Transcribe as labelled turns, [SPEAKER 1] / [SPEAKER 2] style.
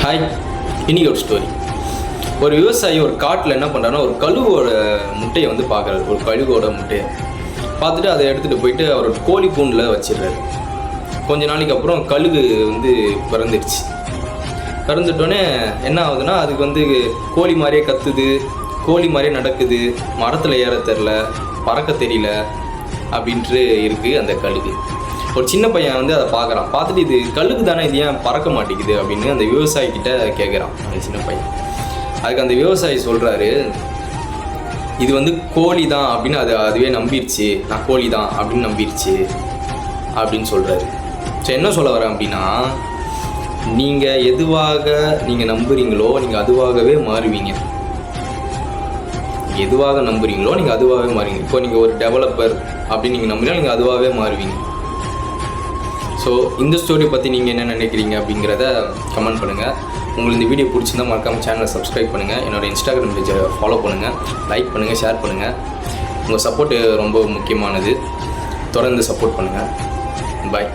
[SPEAKER 1] Hi, இன்னைக்கு ஒரு story. ஒரு விவசாயி ஒரு காட்டில் என்ன பண்ணுறாருன்னா, ஒரு கழுகோட முட்டையை வந்து பார்க்குறாரு. ஒரு கழுகோட முட்டையை பார்த்துட்டு அதை எடுத்துகிட்டு போயிட்டு அவர் கோழி கூண்டில் வச்சிடுறாரு. கொஞ்ச நாளைக்கு அப்புறம் கழுகு வந்து பிறந்துடுச்சு. பிறந்துட்டோன்னே என்ன ஆகுதுன்னா, அதுக்கு வந்து கோழி மாதிரியே கத்துது, கோழி மாதிரியே நடக்குது, மரத்தில் ஏற தெரில, பறக்க தெரியல அப்படின்ட்டு இருக்குது அந்த கழுகு. ஒரு சின்ன பையன் வந்து அதை பார்க்குறான். பார்த்துட்டு இது கழுகு தானே, இது ஏன் பறக்க மாட்டேங்குது அப்படின்னு அந்த விவசாயிக்கிட்ட கேட்குறான் அந்த சின்ன பையன். அதுக்கு அந்த விவசாயி சொல்கிறாரு, இது வந்து கோழி தான் அப்படின்னு அதுவே நம்பிடுச்சு, நான் கோழி தான் அப்படின்னு நம்பிடுச்சு அப்படின்னு சொல்கிறாரு. ஸோ என்ன சொல்ல வரேன் அப்படின்னா, நீங்கள் எதுவாக நீங்கள் நம்புறீங்களோ நீங்கள் அதுவாகவே மாறுவீங்க. எதுவாக நம்புறீங்களோ நீங்கள் அதுவாகவே மாறுவீங்க. இப்போ நீங்கள் ஒரு டெவலப்பர் அப்படின்னு நீங்கள் நம்புறீங்க, நீங்கள் அதுவாகவே மாறுவீங்க. ஸோ இந்த ஸ்டோரியை பற்றி நீங்கள் என்ன நினைக்கிறீங்க அப்படிங்கிறத கமெண்ட் பண்ணுங்கள். உங்களுக்கு இந்த வீடியோ பிடிச்சிருந்தால் மறக்காமல் சேனலை சப்ஸ்கிரைப் பண்ணுங்கள். என்னோடய இன்ஸ்டாகிராம் பேஜை ஃபாலோ பண்ணுங்கள், லைக் பண்ணுங்கள், ஷேர் பண்ணுங்கள். உங்கள் சப்போர்ட்டு ரொம்ப முக்கியமானது. தொடர்ந்து சப்போர்ட் பண்ணுங்கள். பாய்.